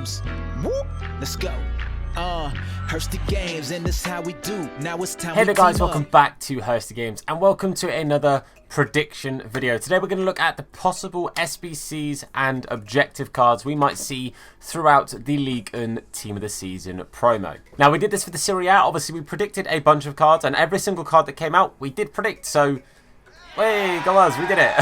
games. Whoop, let's go. Hursty games, and this how we do. Now it's time. Hey there guys, welcome back to Hursty Games and welcome to another prediction video. Today we're going to look at the possible SBCs and objective cards we might see throughout the Ligue Team of the Season promo. Now we did this for the Serie A. Obviously we predicted a bunch of cards and every single card that came out we did predict, so hey, go us, we did it.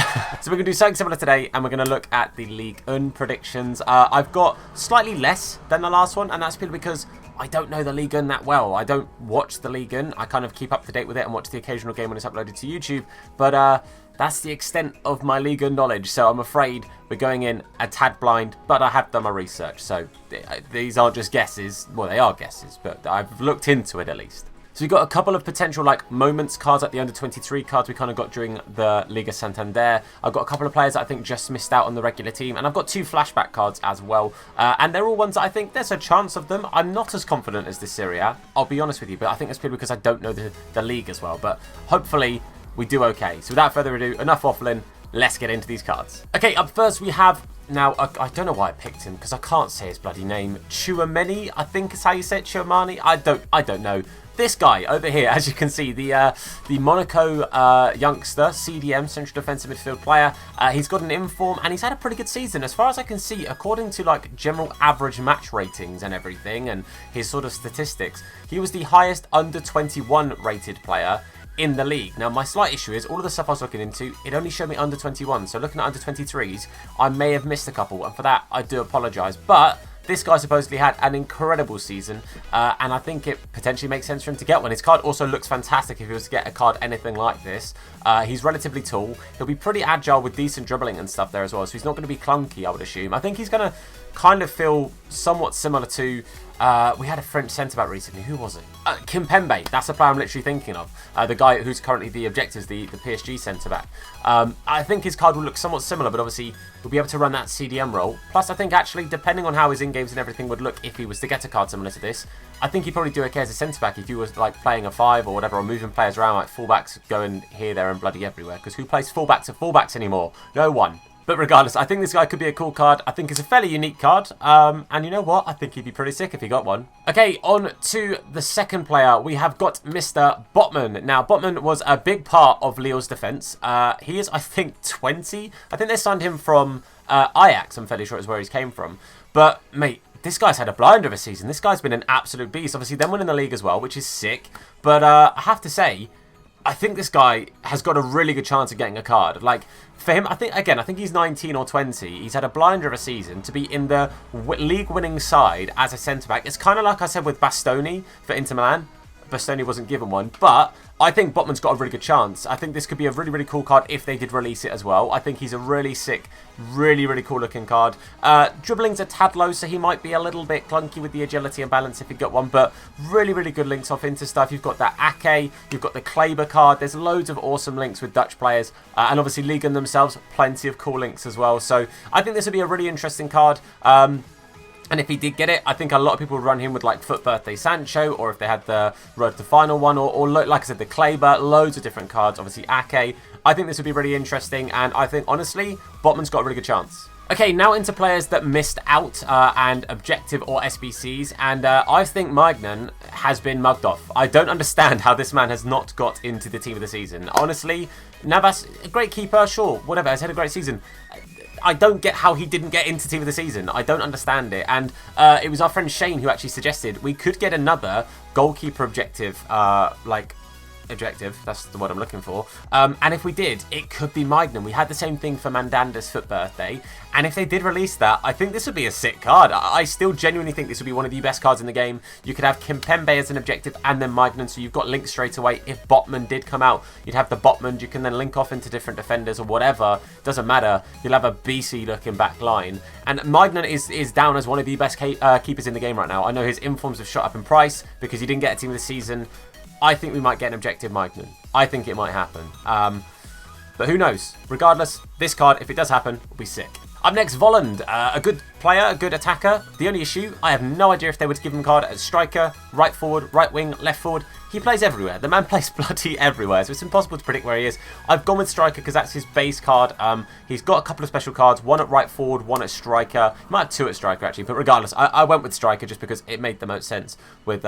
So we're going to do something similar today and we're going to look at the Ligue 1 predictions. I've got slightly less than the last one, and that's purely because I don't know the Ligue 1 that well. I don't watch the Ligue 1. I kind of keep up to date with it and watch the occasional game when it's uploaded to YouTube. But that's the extent of my Ligue 1 knowledge. So I'm afraid we're going in a tad blind, but I have done my research. So these aren't just guesses. Well, they are guesses, but I've looked into it at least. So we've got a couple of potential like moments cards, like the under 23 cards we kind of got during the Liga Santander. I've got a couple of players that I think just missed out on the regular team, and I've got two flashback cards as well. And they're all ones that I think there's a chance of them. I'm not as confident as this Serie A, I'll be honest with you, but I think that's purely because I don't know the league as well. But hopefully we do okay. So without further ado, enough waffling, let's get into these cards. Okay, up first we have, now, I don't know why I picked him because I can't say his bloody name. Chua Manny, I think is how you say it. Chua Manny. I don't know. This guy over here, as you can see, the Monaco youngster, CDM, central defensive midfield player. He's got an inform and he's had a pretty good season. As far as I can see, according to like general average match ratings and everything and his sort of statistics, he was the highest under 21 rated player in the league. Now, my slight issue is all of the stuff I was looking into, it only showed me under 21. So looking at under 23s, I may have missed a couple, and for that, I do apologise. But this guy supposedly had an incredible season, and I think it potentially makes sense for him to get one. His card also looks fantastic if he was to get a card anything like this. He's relatively tall. He'll be pretty agile with decent dribbling and stuff there as well, so he's not going to be clunky, I would assume. I think he's going to kind of feel somewhat similar to, we had a French centre-back recently. Who was it? Kimpembe. That's the player I'm literally thinking of. The guy who's currently the objectives, the PSG centre-back. I think his card will look somewhat similar, but obviously he'll be able to run that CDM role. Plus, I think actually, depending on how his in-games and everything would look if he was to get a card similar to this, I think he'd probably do okay as a centre-back if he was like playing a 5 or whatever, or moving players around, like fullbacks going here, there and bloody everywhere. Because who plays fullbacks to fullbacks anymore? No one. But regardless, I think this guy could be a cool card. I think it's a fairly unique card. And you know what? I think he'd be pretty sick if he got one. Okay, on to the second player. We have got Mr. Botman. Now, Botman was a big part of Lille's defence. He is, I think, 20. I think they signed him from Ajax, I'm fairly sure is where he came from. But, mate, this guy's had a blinder of a season. This guy's been an absolute beast. Obviously, them winning the league as well, which is sick. But I have to say, I think this guy has got a really good chance of getting a card. Like, for him, I think he's 19 or 20. He's had a blinder of a season to be in the league-winning side as a centre-back. It's kind of like I said with Bastoni for Inter Milan. Bastoni wasn't given one, but I think Botman's got a really good chance. I think this could be a really, really cool card if they did release it as well. I think he's a really sick, really, really cool looking card. Dribbling's a tad low, so he might be a little bit clunky with the agility and balance if he got one, but really, really good links off into stuff. You've got that Ake, you've got the Kleber card. There's loads of awesome links with Dutch players, and obviously Ligue themselves, plenty of cool links as well. So I think this would be a really interesting card. And if he did get it, I think a lot of people would run him with like Foot Birthday Sancho, or if they had the Road to Final one, or like I said, the Kleber, loads of different cards, obviously Ake. I think this would be really interesting, and I think, honestly, Botman's got a really good chance. Okay, now into players that missed out and objective or SBCs, and I think Magnan has been mugged off. I don't understand how this man has not got into the team of the season. Honestly, Navas, a great keeper, sure, whatever, has had a great season. I don't get how he didn't get into team of the season. I don't understand it. And it was our friend Shane who actually suggested we could get another goalkeeper objective, objective, that's the word I'm looking for. And if we did, it could be Magnum. We had the same thing for Mandanda's Foot Birthday, and if they did release that, I think this would be a sick card. I still genuinely think this would be one of the best cards in the game. You could have Kimpembe as an objective and then Magnum, so you've got links straight away. If Botman did come out, you'd have the Botman, you can then link off into different defenders or whatever, doesn't matter. You'll have a BC looking back line. And Magnum is down as one of the best keepers in the game right now. I know his informs have shot up in price because he didn't get a team of the season. I think we might get an objective Magnum. I think it might happen. But who knows? Regardless, this card, if it does happen, will be sick. Up next, Volland, a good player, a good attacker. The only issue, I have no idea if they would give him a card as striker, right forward, right wing, left forward. He plays everywhere. The man plays bloody everywhere, so it's impossible to predict where he is. I've gone with striker because that's his base card. He's got a couple of special cards, one at right forward, one at striker. He might have two at striker, actually, but regardless, I went with striker just because it made the most sense with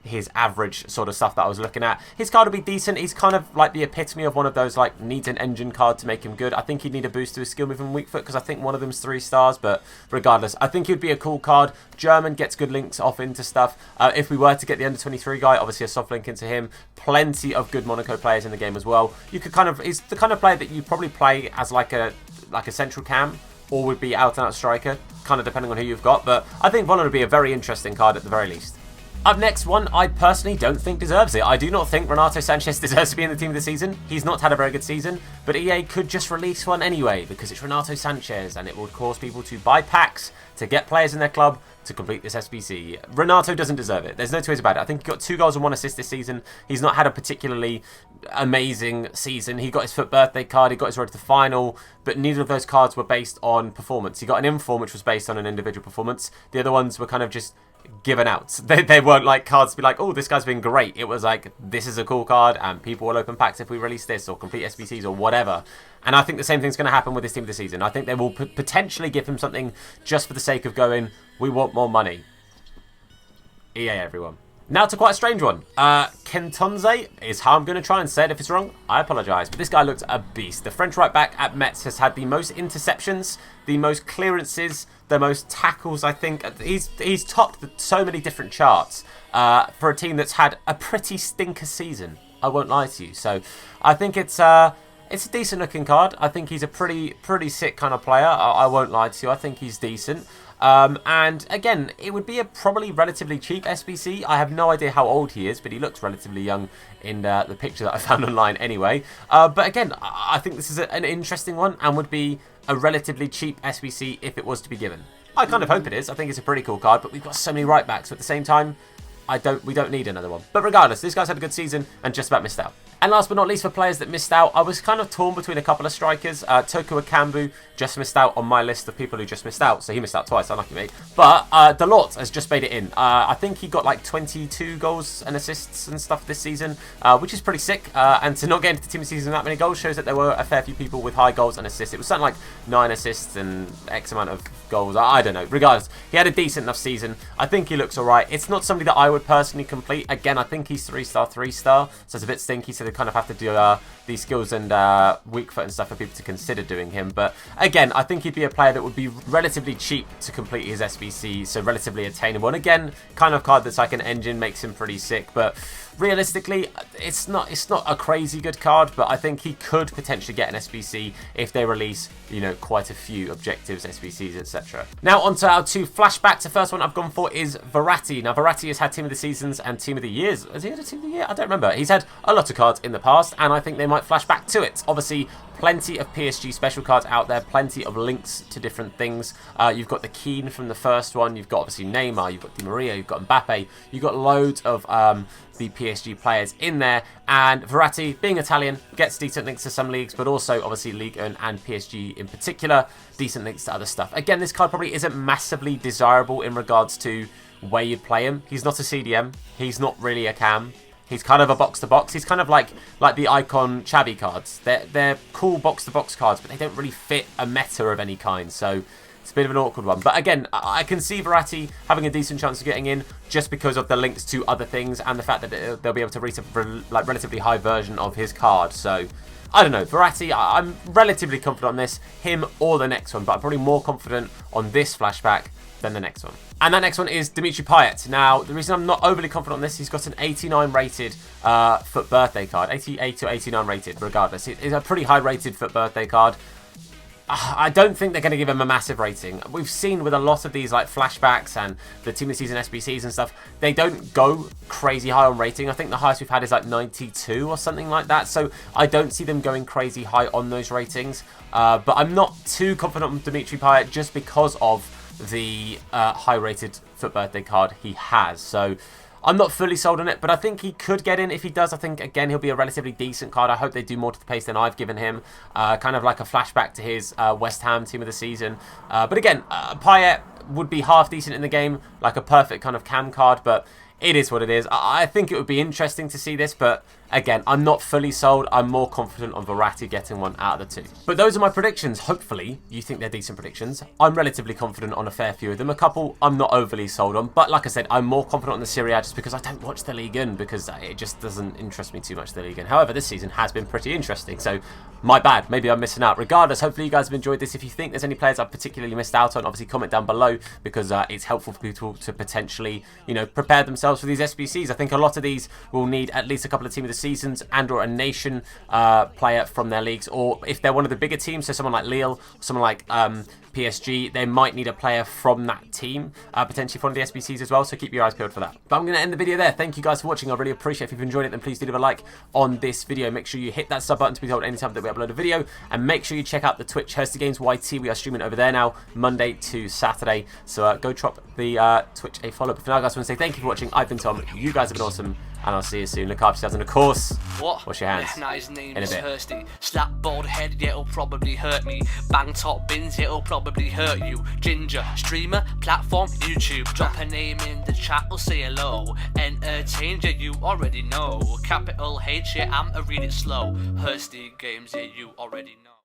his average sort of stuff that I was looking at. His card would be decent. He's kind of like the epitome of one of those like needs an engine card to make him good. I think he'd need a boost to his skill move and weak foot because I think one of them's 3 stars, but regardless, I think he'd be a cool card. German, gets good links off into stuff. If we were to get the under 23 guy, obviously a soft link into him. Plenty of good Monaco players in the game as well. You could kind of, he's the kind of player that you probably play as like a central cam or would be out and out striker, kind of depending on who you've got, but I think Volkov would be a very interesting card at the very least. Up next, one I personally don't think deserves it. I do not think Renato Sanchez deserves to be in the team of the season. He's not had a very good season, but EA could just release one anyway because it's Renato Sanchez and it would cause people to buy packs to get players in their club to complete this SBC. Renato doesn't deserve it. There's no two ways about it. I think he got 2 goals and 1 assist this season. He's not had a particularly amazing season. He got his FUT birthday card, he got his road to the final, but neither of those cards were based on performance. He got an inform, which was based on an individual performance. The other ones were kind of just given out. They weren't like cards to be like, oh, this guy's been great. It was like, this is a cool card and people will open packs if we release this or complete SBCs or whatever. And I think the same thing's going to happen with this team of the season. I think they will potentially give him something just for the sake of going, we want more money. EA, everyone. Now to quite a strange one. Kentonze is how I'm going to try and say it. If it's wrong, I apologise. But this guy looks a beast. The French right back at Metz has had the most interceptions, the most clearances, the most tackles, I think. He's topped so many different charts for a team that's had a pretty stinker season. I won't lie to you. So I think it's a decent looking card. I think he's a pretty sick kind of player. I won't lie to you. I think he's decent. And again, it would be a probably relatively cheap SBC. I have no idea how old he is, but he looks relatively young in the picture that I found online anyway. But again, I think this is an interesting one and would be a relatively cheap SBC if it was to be given. I kind of hope it is. I think it's a pretty cool card, but we've got so many right backs. So at the same time, we don't need another one. But regardless, this guy's had a good season and just about missed out. And last but not least, for players that missed out, I was kind of torn between a couple of strikers. Toku Akambu just missed out on my list of people who just missed out. So he missed out twice, unlucky me. But Dalot has just made it in. I think he got like 22 goals and assists and stuff this season, which is pretty sick. And to not get into the team of the season with that many goals shows that there were a fair few people with high goals and assists. It was something like 9 assists and X amount of goals. I don't know. Regardless, he had a decent enough season. I think he looks alright. It's not somebody that I would personally complete. Again, I think he's 3-star, 3-star. So it's a bit stinky. So they kind of have to do these skills and weak foot and stuff for people to consider doing him. But again, I think he'd be a player that would be relatively cheap to complete his SBC, so relatively attainable. And again, kind of card that's like an engine, makes him pretty sick. But realistically, it's not a crazy good card, but I think he could potentially get an SBC if they release, you know, quite a few objectives, SBCs, etc. Now on to our 2 flashbacks. The first one I've gone for is Verratti. Now Verratti has had Team of the Seasons and Team of the Years. Has he had a Team of the Year? I don't remember. He's had a lot of cards in the past, and I think they might flash back to it. Obviously, plenty of PSG special cards out there, plenty of links to different things. You've got the Keane from the first one, you've got obviously Neymar, you've got Di Maria, you've got Mbappe, you've got loads of the PSG players in there, and Verratti, being Italian, gets decent links to some leagues, but also obviously Ligue and PSG in particular, decent links to other stuff. Again, this card probably isn't massively desirable in regards to where you'd play him. He's not a CDM, he's not really a cam. He's kind of a box-to-box. He's kind of like the Icon Xavi cards. They're cool box-to-box cards, but they don't really fit a meta of any kind. So it's a bit of an awkward one. But again, I can see Verratti having a decent chance of getting in just because of the links to other things and the fact that they'll be able to reach a relatively high version of his card. So I don't know. Verratti, I'm relatively confident on this. Him or the next one, but I'm probably more confident on this flashback than the next one. And that next one is Dimitri Pyatt. Now, the reason I'm not overly confident on this, he's got an 89 rated FUT birthday card. 88 or 89 rated, regardless. It is a pretty high rated FUT birthday card. I don't think they're going to give him a massive rating. We've seen with a lot of these like flashbacks and the Team of the Season SBCs and stuff, they don't go crazy high on rating. I think the highest we've had is like 92 or something like that. So I don't see them going crazy high on those ratings. But I'm not too confident on Dimitri Pyatt just because of the high rated FUT birthday card he has. So I'm not fully sold on it, but I think he could get in. If he does, I think, again, he'll be a relatively decent card. I hope they do more to the pace than I've given him. Kind of like a flashback to his West Ham Team of the Season. But again, Pyatt, would be half decent in the game, like a perfect kind of cam card, but it is what it is. I think it would be interesting to see this, but again, I'm not fully sold. I'm more confident on Verratti getting one out of the two. But those are my predictions. Hopefully, you think they're decent predictions. I'm relatively confident on a fair few of them. A couple I'm not overly sold on. But like I said, I'm more confident on the Serie A just because I don't watch the Ligue because it just doesn't interest me too much, the Ligue. However, this season has been pretty interesting. So, my bad. Maybe I'm missing out. Regardless, hopefully you guys have enjoyed this. If you think there's any players I've particularly missed out on, obviously comment down below because it's helpful for people to potentially, you know, prepare themselves for these SBCs. I think a lot of these will need at least a couple of team of the seasons and or a nation player from their leagues, or if they're one of the bigger teams, so someone like Lille, someone like PSG, they might need a player from that team, potentially for one of the SBCs as well, so keep your eyes peeled for that. But I'm going to end the video there. Thank you guys for watching. I really appreciate it. If you've enjoyed it, then please do leave a like on this video. Make sure you hit that sub button to be told anytime that we upload a video, and make sure you check out the Twitch Hursty Games YT. We are streaming over there now, Monday to Saturday, so go drop the Twitch a follow. But for now, guys, I want to say thank you for watching. I've been Tom. You guys have been awesome, and I'll see you soon. Look after yourselves, and of course, wash your hands. Nah, his name in a is bit. Hursty. Slap bald head, yeah, it'll probably hurt me. Bang top bins, it'll probably hurt you. Ginger, streamer, platform, YouTube. Drop a name in the chat, or say hello. Entertain, yeah, you already know. Capital H, yeah, I'm a read it slow. Hursty Games, yeah, you already know.